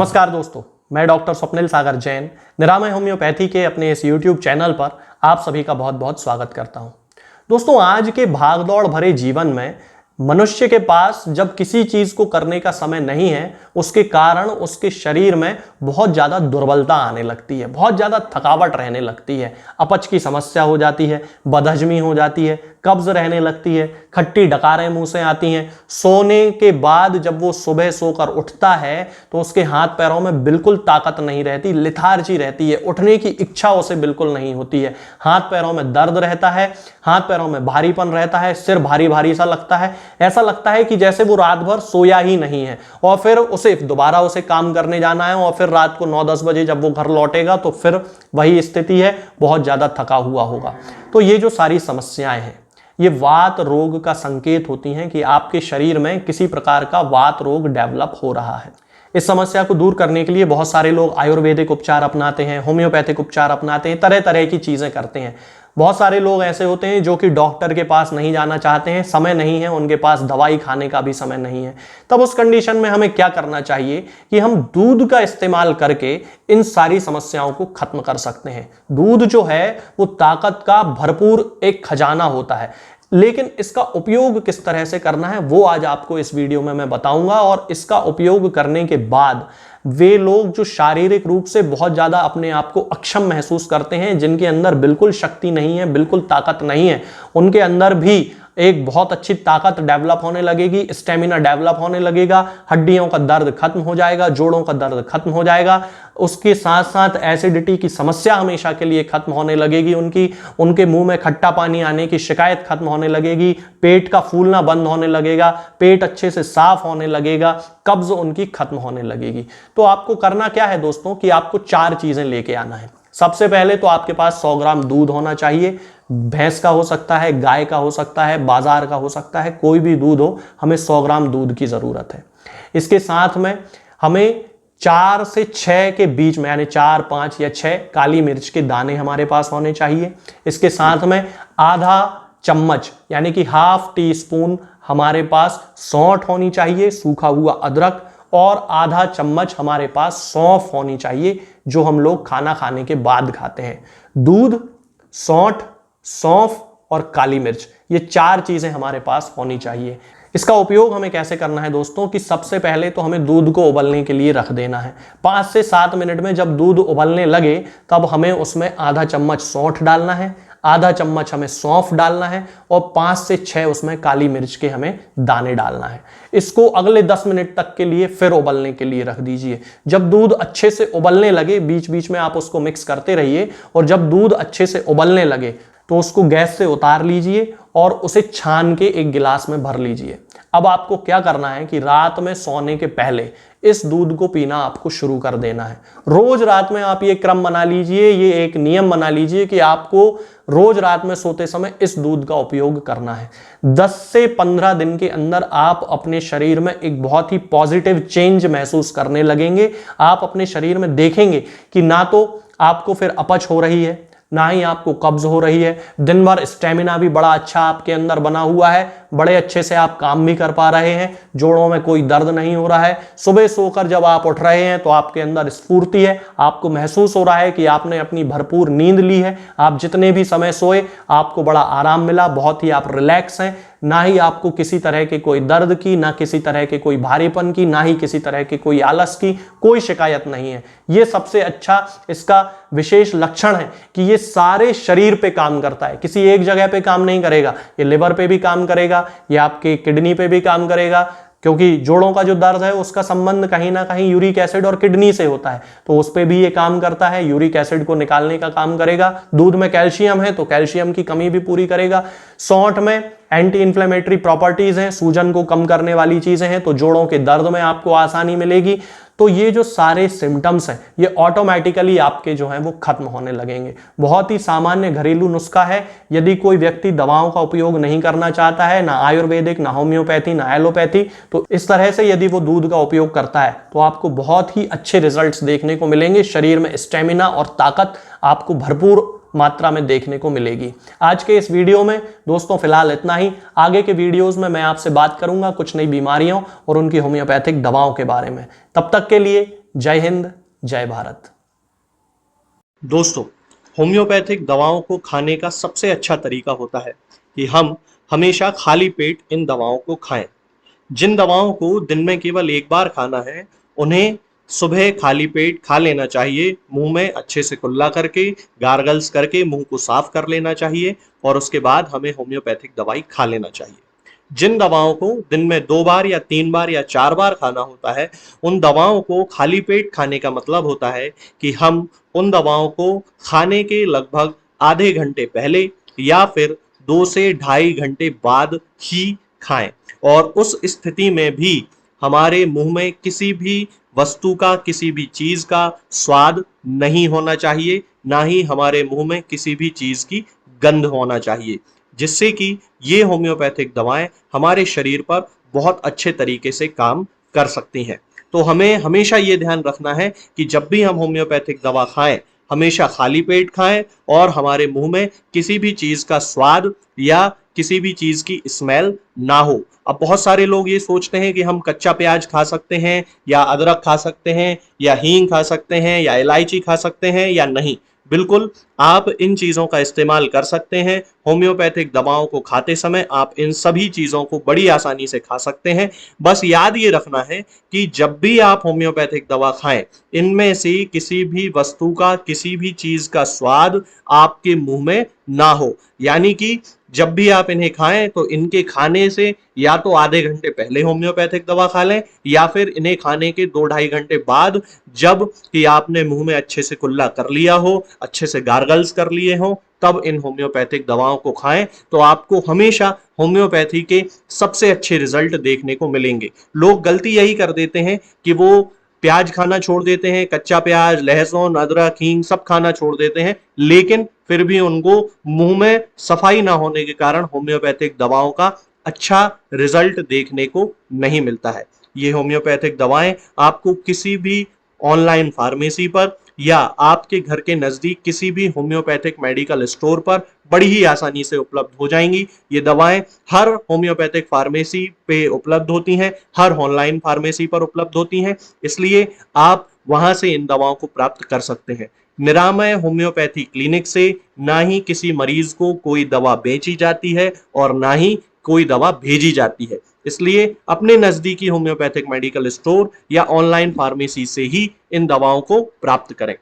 नमस्कार दोस्तों, मैं डॉक्टर स्वप्निल सागर जैन निरामय होम्योपैथी के अपने इस YouTube चैनल पर आप सभी का बहुत बहुत स्वागत करता हूं। दोस्तों, आज के भागदौड़ भरे जीवन में मनुष्य के पास जब किसी चीज को करने का समय नहीं है, उसके कारण उसके शरीर में बहुत ज्यादा दुर्बलता आने लगती है, बहुत ज्यादा थकावट रहने लगती है, अपच की समस्या हो जाती है, बदहजमी हो जाती है, कब्ज रहने लगती है, खट्टी डकारें मुंह से आती हैं। सोने के बाद जब वो सुबह सोकर उठता है तो उसके हाथ पैरों में बिल्कुल ताकत नहीं रहती, लिथार्जी रहती है, उठने की इच्छा उसे बिल्कुल नहीं होती है, हाथ पैरों में दर्द रहता है, हाथ पैरों में भारीपन रहता है, सिर भारी भारी सा लगता है, ऐसा लगता है कि जैसे वो रात भर सोया ही नहीं है। और फिर उसे दोबारा काम करने जाना है और फिर रात को 9-10 बजे जब वो घर लौटेगा तो फिर वही स्थिति है, बहुत ज्यादा थका हुआ होगा। तो ये जो सारी समस्याएं हैं, ये वात रोग का संकेत होती हैं कि आपके शरीर में किसी प्रकार का वात रोग डेवलप हो रहा है। इस समस्या को दूर करने के लिए बहुत सारे लोग आयुर्वेदिक उपचार अपनाते हैं, होम्योपैथिक उपचार अपनाते हैं, तरह तरह की चीजें करते हैं। बहुत सारे लोग ऐसे होते हैं जो कि डॉक्टर के पास नहीं जाना चाहते हैं, समय नहीं है, उनके पास दवाई खाने का भी समय नहीं है। तब उस कंडीशन में हमें क्या करना चाहिए कि हम दूध का इस्तेमाल करके इन सारी समस्याओं को खत्म कर सकते हैं। दूध जो है वो ताकत का भरपूर एक खजाना होता है, लेकिन इसका उपयोग किस तरह से करना है वो आज आपको इस वीडियो में मैं बताऊंगा। और इसका उपयोग करने के बाद वे लोग जो शारीरिक रूप से बहुत ज्यादा अपने आप को अक्षम महसूस करते हैं, जिनके अंदर बिल्कुल शक्ति नहीं है, बिल्कुल ताकत नहीं है, उनके अंदर भी एक बहुत अच्छी ताकत डेवलप होने लगेगी, स्टेमिना डेवलप होने लगेगा, हड्डियों का दर्द खत्म हो जाएगा, जोड़ों का दर्द खत्म हो जाएगा, उसके साथ साथ एसिडिटी की समस्या हमेशा के लिए खत्म होने लगेगी, उनके मुंह में खट्टा पानी आने की शिकायत खत्म होने लगेगी, पेट का फूलना बंद होने लगेगा, पेट अच्छे से साफ होने लगेगा, कब्ज उनकी खत्म होने लगेगी। तो आपको करना क्या है दोस्तों कि आपको 4 चीजें लेके आना है। सबसे पहले तो आपके पास 100 ग्राम दूध होना चाहिए। भैंस का हो सकता है, गाय का हो सकता है, बाजार का हो सकता है, कोई भी दूध हो, हमें 100 ग्राम दूध की जरूरत है। इसके साथ में हमें 4 से 6 के बीच में, यानी 4, 5 या 6 काली मिर्च के दाने हमारे पास होने चाहिए। इसके साथ में आधा चम्मच यानी कि ½ टी-स्पून हमारे पास सौंठ होनी चाहिए, सूखा हुआ अदरक, और आधा चम्मच हमारे पास सौंफ होनी चाहिए, जो हम लोग खाना खाने के बाद खाते हैं। दूध, सौंठ, सौंफ और काली मिर्च, ये 4 चीजें हमारे पास होनी चाहिए। इसका उपयोग हमें कैसे करना है दोस्तों कि सबसे पहले तो हमें दूध को उबलने के लिए रख देना है। 5 से 7 मिनट में जब दूध उबलने लगे तब हमें उसमें आधा चम्मच सौंठ डालना है, आधा चम्मच हमें सौंफ डालना है और 5 से 6 उसमें काली मिर्च के हमें दाने डालना है। इसको अगले 10 मिनट तक के लिए फिर उबलने के लिए रख दीजिए। जब दूध अच्छे से उबलने लगे, बीच बीच में आप उसको मिक्स करते रहिए, और जब दूध अच्छे से उबलने लगे तो उसको गैस से उतार लीजिए और उसे छान के एक गिलास में भर लीजिए। अब आपको क्या करना है कि रात में सोने के पहले इस दूध को पीना आपको शुरू कर देना है। रोज रात में आप ये क्रम बना लीजिए, ये एक नियम बना लीजिए कि आपको रोज रात में सोते समय इस दूध का उपयोग करना है। 10 से 15 दिन के अंदर आप अपने शरीर में एक बहुत ही पॉजिटिव चेंज महसूस करने लगेंगे। आप अपने शरीर में देखेंगे कि ना तो आपको फिर अपच हो रही है, ना ही आपको कब्ज हो रही है, दिन भर स्टेमिना भी बड़ा अच्छा आपके अंदर बना हुआ है, बड़े अच्छे से आप काम भी कर पा रहे हैं, जोड़ों में कोई दर्द नहीं हो रहा है। सुबह सोकर जब आप उठ रहे हैं तो आपके अंदर स्फूर्ति है, आपको महसूस हो रहा है कि आपने अपनी भरपूर नींद ली है, आप जितने भी समय सोए आपको बड़ा आराम मिला, बहुत ही आप रिलैक्स हैं, ना ही आपको किसी तरह के कोई दर्द की, ना किसी तरह के कोई भारीपन की, ना ही किसी तरह के कोई आलस की कोई शिकायत नहीं है। ये सबसे अच्छा इसका विशेष लक्षण है कि ये सारे शरीर पे काम करता है, किसी एक जगह पे काम नहीं करेगा। ये लिवर पे भी काम करेगा, ये आपके किडनी पे भी काम करेगा, क्योंकि जोड़ों का जो दर्द है उसका संबंध कहीं ना कहीं यूरिक एसिड और किडनी से होता है, तो उस पे भी ये काम करता है, यूरिक एसिड को निकालने का काम करेगा। दूध में कैल्शियम है तो कैल्शियम की कमी भी पूरी करेगा। सौंठ में एंटी इंफ्लेमेटरी प्रॉपर्टीज हैं, सूजन को कम करने वाली चीजें हैं, तो जोड़ों के दर्द में आपको आसानी मिलेगी। तो ये जो सारे सिम्टम्स हैं ये ऑटोमेटिकली आपके जो हैं वो खत्म होने लगेंगे। बहुत ही सामान्य घरेलू नुस्खा है। यदि कोई व्यक्ति दवाओं का उपयोग नहीं करना चाहता है, ना आयुर्वेदिक, ना होम्योपैथी, ना एलोपैथी, तो इस तरह से यदि वो दूध का उपयोग करता है तो आपको बहुत ही अच्छे रिजल्ट्स देखने को मिलेंगे। शरीर में स्टेमिना और ताकत आपको भरपूर मात्रा में देखने को मिलेगी। आज के इस वीडियो में दोस्तों फिलहाल इतना ही। आगे के वीडियोस में मैं आपसे बात करूंगा कुछ नई बीमारियों और उनकी होम्योपैथिक दवाओं के बारे में। तब तक के लिए जय हिंद, जय भारत। दोस्तों, होम्योपैथिक दवाओं को खाने का सबसे अच्छा तरीका होता है कि हम हमेशा खाली पेट इन दवाओं को खाएं। जिन दवाओं को दिन में केवल एक बार खाना है, उन्हें सुबह खाली पेट खा लेना चाहिए। मुंह में अच्छे से कुल्ला करके, गार्गल्स करके मुंह को साफ कर लेना चाहिए और उसके बाद हमें होम्योपैथिक दवाई खा लेना चाहिए। जिन दवाओं को दिन में 2 बार या 3 बार या 4 बार खाना होता है, उन दवाओं को खाली पेट खाने का मतलब होता है कि हम उन दवाओं को खाने के लगभग आधे घंटे पहले या फिर 2 से ढाई घंटे बाद ही खाएं। और उस स्थिति में भी हमारे मुंह में किसी भी वस्तु का, किसी भी चीज का स्वाद नहीं होना चाहिए, ना ही हमारे मुंह में किसी भी चीज की गंध होना चाहिए, जिससे कि ये होम्योपैथिक दवाएं हमारे शरीर पर बहुत अच्छे तरीके से काम कर सकती हैं। तो हमें हमेशा ये ध्यान रखना है कि जब भी हम होम्योपैथिक दवा खाएं, हमेशा खाली पेट खाएं और हमारे मुंह में किसी भी चीज का स्वाद या किसी भी चीज की स्मेल ना हो। अब बहुत सारे लोग ये सोचते हैं कि हम कच्चा प्याज खा सकते हैं या अदरक खा सकते हैं या हींग खा सकते हैं या इलायची खा सकते हैं या नहीं। बिल्कुल, आप इन चीजों का इस्तेमाल कर सकते हैं। होम्योपैथिक दवाओं को खाते समय आप इन सभी चीजों को बड़ी आसानी से खा सकते हैं। बस याद ये रखना है कि जब भी आप होम्योपैथिक दवा खाएं, इनमें से किसी भी वस्तु का, किसी भी चीज का स्वाद आपके मुंह में ना हो। यानी कि जब भी आप इन्हें खाएं तो इनके खाने से या तो आधे घंटे पहले होम्योपैथिक दवा खा लें या फिर इन्हें खाने के 2-2.5 घंटे बाद, जब कि आपने मुंह में अच्छे से कुल्ला कर लिया हो, अच्छे से गार्गल्स कर लिए हो, तब इन होम्योपैथिक दवाओं को खाएं। तो आपको हमेशा होम्योपैथी के सबसे अच्छे रिजल्ट देखने को मिलेंगे। लोग गलती यही कर देते हैं कि वो प्याज खाना छोड़ देते हैं, कच्चा प्याज, लहसुन, अदरक, हींग सब खाना छोड़ देते हैं, लेकिन फिर भी उनको मुंह में सफाई ना होने के कारण होम्योपैथिक दवाओं का अच्छा रिजल्ट देखने को नहीं मिलता है। ये होम्योपैथिक दवाएं आपको किसी भी ऑनलाइन फार्मेसी पर या आपके घर के नजदीक किसी भी होम्योपैथिक मेडिकल स्टोर पर बड़ी ही आसानी से उपलब्ध हो जाएंगी। ये दवाएं हर होम्योपैथिक फार्मेसी पे उपलब्ध होती हैं, हर ऑनलाइन फार्मेसी पर उपलब्ध होती हैं, इसलिए आप वहां से इन दवाओं को प्राप्त कर सकते हैं। निरामय होम्योपैथी क्लिनिक से ना ही किसी मरीज को कोई दवा बेची जाती है और ना ही कोई दवा भेजी जाती है। इसलिए अपने नजदीकी होम्योपैथिक मेडिकल स्टोर या ऑनलाइन फार्मेसी से ही इन दवाओं को प्राप्त करें।